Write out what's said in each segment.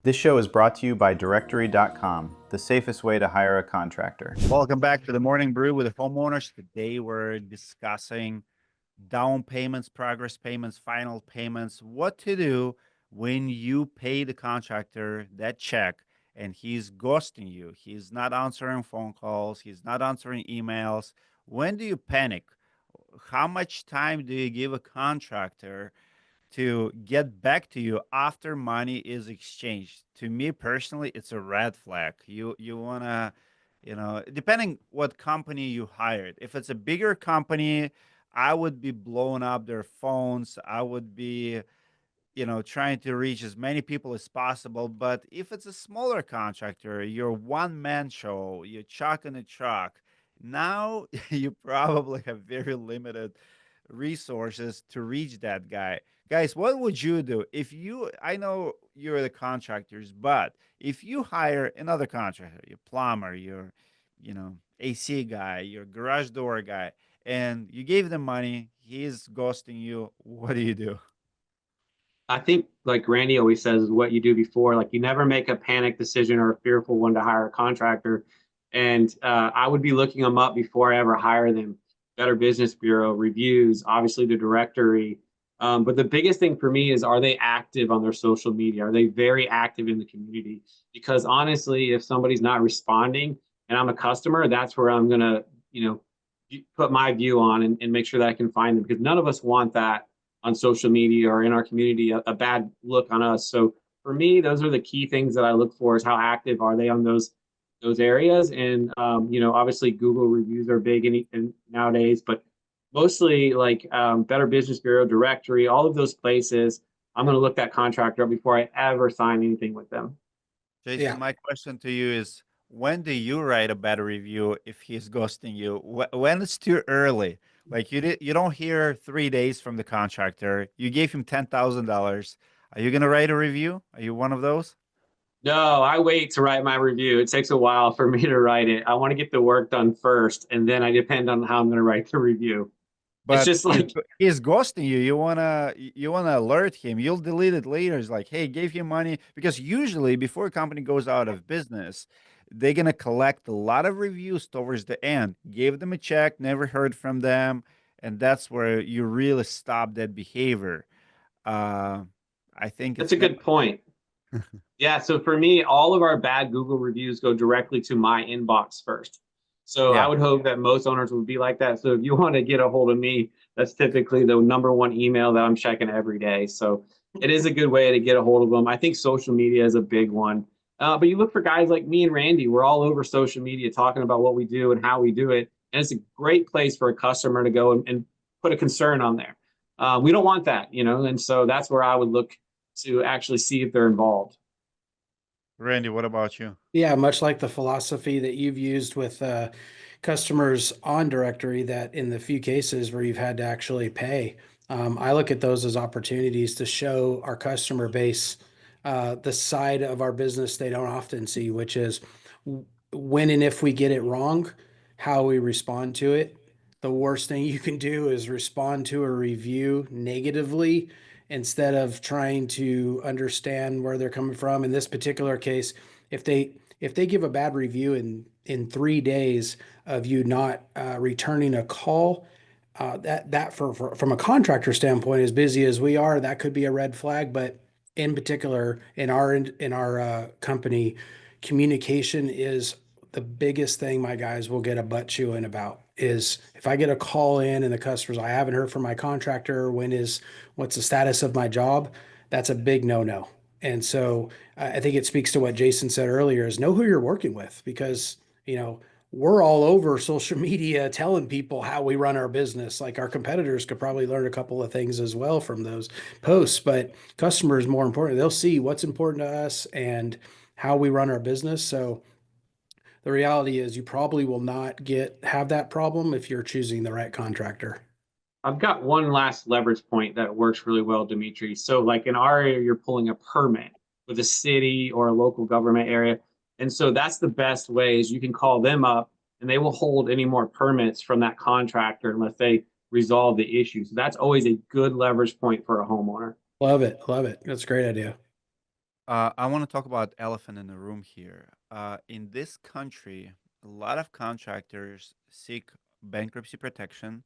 This show is brought to you by Directory.com, the safest way to hire a contractor. Welcome back to the Morning Brew with the Homeowners. Today we're discussing down payments, progress payments, final payments, what to do when you pay the contractor that check and he's ghosting you. He's not answering phone calls, he's not answering emails. When do you panic? How much time do you give a contractor to get back to you after money is exchanged? To me personally, it's a red flag. You wanna, depending what company you hired. If it's a bigger company, I would be blowing up their phones. I would be, trying to reach as many people as possible. But if it's a smaller contractor, you're one man show, you're chucking a truck. Now you probably have very limited resources to reach that guy. Guys, what would you do if you, I know you're the contractors, but if you hire another contractor, your plumber, your, AC guy, your garage door guy, and you gave them money, he's ghosting you, what do you do? I think, like Randy always says, is what you do before. Like, you never make a panic decision or a fearful one to hire a contractor. And I would be looking them up before I ever hire them. Better Business Bureau, reviews, obviously the directory. But the biggest thing for me is, are they active on their social media? Are they very active in the community? Because honestly, if somebody's not responding and I'm a customer, that's where I'm going to, put my view on and make sure that I can find them, because none of us want that on social media or in our community, a bad look on us. So for me, those are the key things that I look for: is how active are they on those areas. And obviously Google reviews are big in nowadays, but mostly like Better Business Bureau, directory, all of those places. I'm going to look that contractor up before I ever sign anything with them. Jason, Yeah. my question to you is, when do you write a bad review if he's ghosting you? When it's too early? Like you don't hear 3 days from the contractor. You gave him $10,000. Are you gonna write a review? Are you one of those? No, I wait to write my review. It takes a while for me to write it. I want to get the work done first, and then I depend on how I'm going to write the review. It's But just like, he's ghosting you. You wanna alert him. You'll delete it later. It's like, hey, gave you money, because usually before a company goes out of business, they're gonna collect a lot of reviews towards the end. Gave them a check, never heard from them, and that's where you really stop that behavior. Uh, I think that's it's a better. good point. Yeah, so for me, all of our bad Google reviews go directly to my inbox first. So I Yeah. would hope that most owners would be like that. So if you want to get a hold of me, that's typically the number one email that I'm checking every day. So it is a good way to get a hold of them. I think social media is a big one. But you look for guys like me and Randy, we're all over social media talking about what we do and how we do it. And it's a great place for a customer to go and put a concern on there. We don't want that, and so that's where I would look to actually see if they're involved. Randy, what about you? Yeah, much like the philosophy that you've used with customers on directory, that in the few cases where you've had to actually pay, I look at those as opportunities to show our customer base the side of our business they don't often see, which is when and if we get it wrong, how we respond to it. The worst thing you can do is respond to a review negatively instead of trying to understand where they're coming from. In this particular case, if they give a bad review in 3 days of you not returning a call, that from a contractor standpoint, as busy as we are, that could be a red flag. But in particular, in our company, communication is the biggest thing my guys will get a butt chewing about. Is if I get a call in and the customers, I haven't heard from my contractor, what's the status of my job? That's a big no-no. And so I think it speaks to what Jason said earlier, is know who you're working with, because, we're all over social media telling people how we run our business. Like, our competitors could probably learn a couple of things as well from those posts, but customers, more important, they'll see what's important to us and how we run our business. So the reality is you probably will not have that problem if you're choosing the right contractor. I've got one last leverage point that works really well, Dimitri. So, like in our area, you're pulling a permit with a city or a local government area. And so that's the best way, is you can call them up and they will hold any more permits from that contractor unless they resolve the issue. So that's always a good leverage point for a homeowner. Love it. Love it. That's a great idea. I want to talk about elephant in the room here. In this country, a lot of contractors seek bankruptcy protection.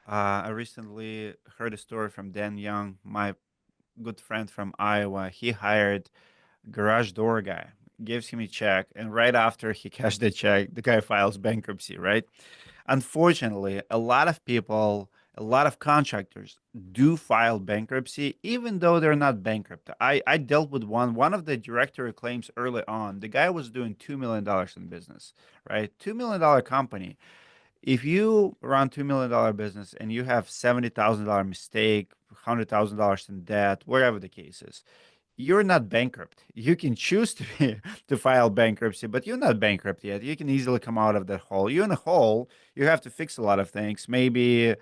I recently heard a story from Dan Young, my good friend from Iowa. He hired garage door guy, gives him a check, and right after he cashed the check, the guy files bankruptcy, right? Unfortunately, a lot of people, a lot of contractors do file bankruptcy, even though they're not bankrupt. I dealt with one of the directory claims early on. The guy was doing $2 million in business, right? $2 million company. If you run $2 million business and you have $70,000 mistake, $100,000 in debt, wherever the case is, you're not bankrupt. You can choose to to file bankruptcy, but you're not bankrupt yet. You can easily come out of that hole. You're in a hole. You have to fix a lot of things. Maybe,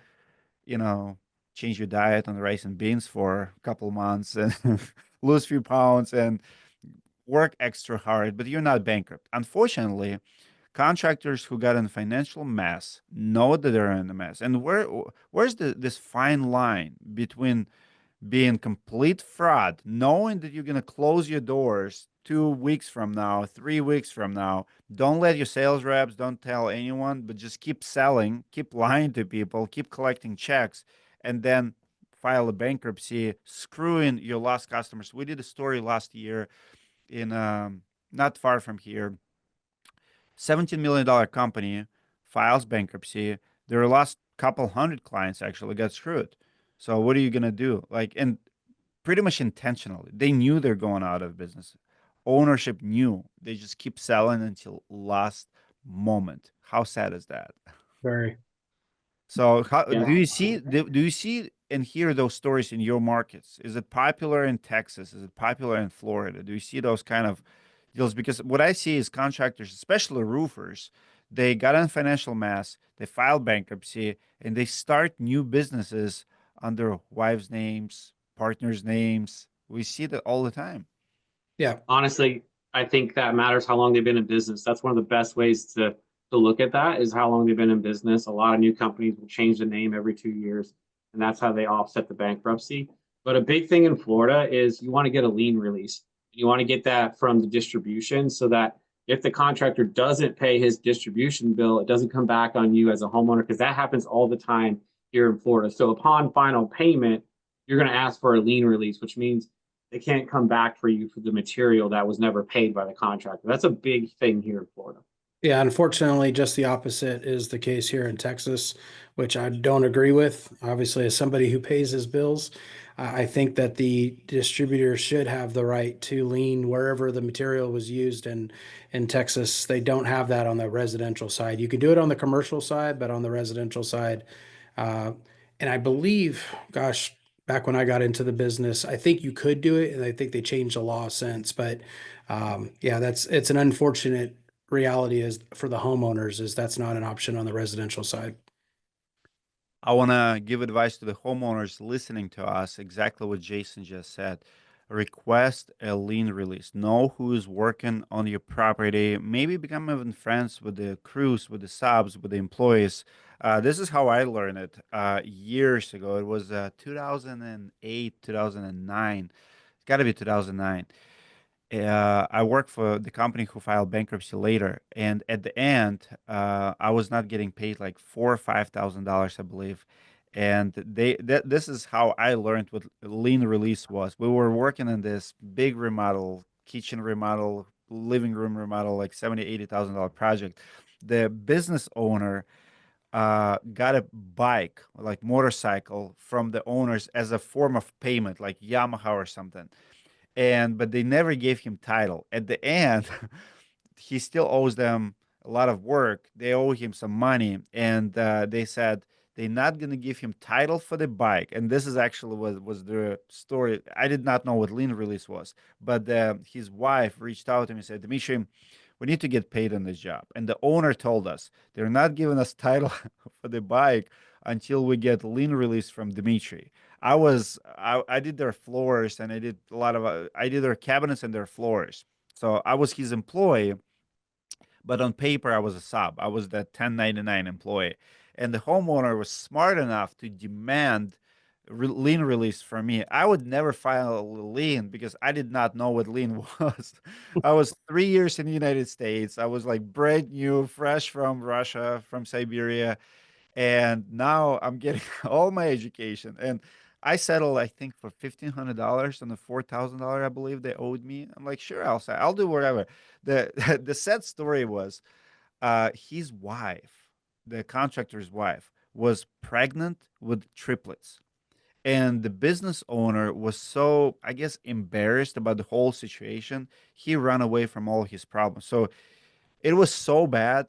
you know, change your diet on rice and beans for a couple months and lose a few pounds and work extra hard, but you're not bankrupt. Unfortunately, contractors who got in financial mess know that they're in a mess. And where's this fine line between being complete fraud, knowing that you're going to close your doors 2 weeks from now, 3 weeks from now? Don't let your sales reps, don't tell anyone, but just keep selling, keep lying to people, keep collecting checks, and then file a bankruptcy, screwing your lost customers. We did a story last year in not far from here. $17 million company files bankruptcy. Their last couple hundred clients actually got screwed. So what are you gonna do? Like, and pretty much intentionally, they knew they're going out of business. Ownership knew. They just keep selling until last moment. How sad is that? Very. So how Yeah. do you see and hear those stories in your markets? Is it popular in Texas? Is it popular in Florida? Do you see those kind of deals? Because what I see is contractors, especially roofers, they got in financial mess, they file bankruptcy, and they start new businesses under wives' names, partners' names. We see that all the time. Yeah. Honestly, I think that matters how long they've been in business. That's one of the best ways to look at that is how long they've been in business. A lot of new companies will change the name every 2 years, and that's how they offset the bankruptcy. But a big thing in Florida is you want to get a lien release. You want to get that from the distribution so that if the contractor doesn't pay his distribution bill, it doesn't come back on you as a homeowner because that happens all the time here in Florida. So upon final payment, you're going to ask for a lien release, which means they can't come back for you for the material that was never paid by the contractor. That's a big thing here in Florida. Yeah, unfortunately, just the opposite is the case here in Texas, which I don't agree with. Obviously, as somebody who pays his bills, I think that the distributor should have the right to lien wherever the material was used. And in Texas, they don't have that on the residential side. You can do it on the commercial side, but on the residential side, uh, and I believe, gosh, back when I got into the business, I think you could do it, and I think they changed the law since. But yeah, it's an unfortunate reality is for the homeowners is that's not an option on the residential side. I want to give advice to the homeowners listening to us, exactly what Jason just said. Request a lien release. Know who is working on your property. Maybe become even friends with the crews, with the subs, with the employees. This is how I learned it years ago. It was 2008, 2009. It's got to be 2009. I worked for the company who filed bankruptcy later, and at the end, I was not getting paid like $4 or $5,000, I believe. And this is how I learned what lien release was. We were working on this big remodel, kitchen remodel, living room remodel, like $70,000-$80,000 project. The business owner got a bike, like motorcycle, from the owners as a form of payment, like Yamaha or something, and but they never gave him title. At the end, he still owes them a lot of work. They owe him some money, and they said they're not going to give him title for the bike. And this is actually what was the story. I did not know what lien release was, but his wife reached out to me and said, Dimitri, we need to get paid on this job. And the owner told us they're not giving us title for the bike until we get lien release from Dimitri. I did their floors, and I did a lot of I did their cabinets and their floors. So I was his employee, but on paper I was a sub. I was the 1099 employee. And the homeowner was smart enough to demand lien release from me. I would never file a lien because I did not know what lien was. I was 3 years in the United States. I was like brand new, fresh from Russia, from Siberia, and now I'm getting all my education. And I settled, I think, for $1,500 on the $4,000 I believe they owed me. I'm like, sure, I'll do whatever. The the sad story was, his wife, the contractor's wife, was pregnant with triplets, and the business owner was so, I guess, embarrassed about the whole situation. He ran away from all his problems. So it was so bad.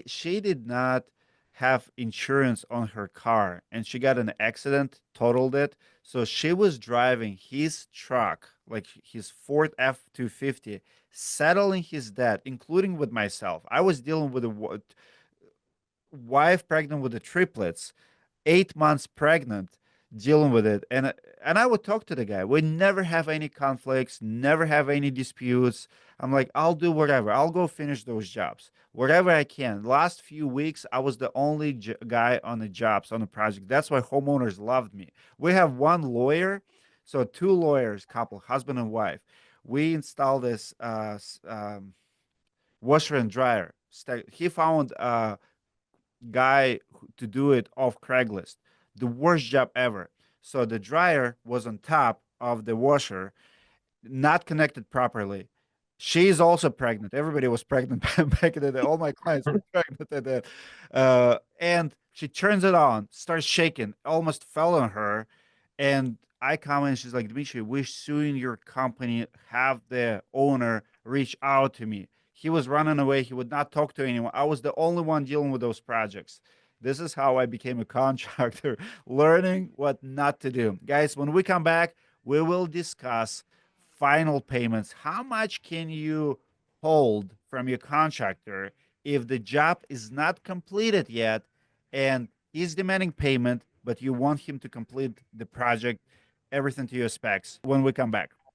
She did not have insurance on her car, and she got an accident, totaled it. So she was driving his truck, like his Ford F-250, settling his debt, including with myself. I was dealing with a wife pregnant with the triplets, 8 months pregnant, dealing with it. And I would talk to the guy. We never have any conflicts, never have any disputes. I'm like, I'll do whatever. I'll go finish those jobs, whatever I can. Last few weeks, I was the only guy on the jobs on the project. That's why homeowners loved me. We have one lawyer, so two lawyers, couple, husband and wife. We installed this washer and dryer. He found guy to do it off Craigslist. The worst job ever. So the dryer was on top of the washer, not connected properly. She's also pregnant. Everybody was pregnant back in the day. All my clients were pregnant at that. And she turns it on, starts shaking, almost fell on her. And I come in, she's like, Dmitry, we're suing your company. Have the owner reach out to me. He was running away. He would not talk to anyone. I was the only one dealing with those projects. This is how I became a contractor, learning what not to do. Guys, when we come back, we will discuss final payments. How much can you hold from your contractor if the job is not completed yet and he's demanding payment, but you want him to complete the project, everything to your specs when we come back?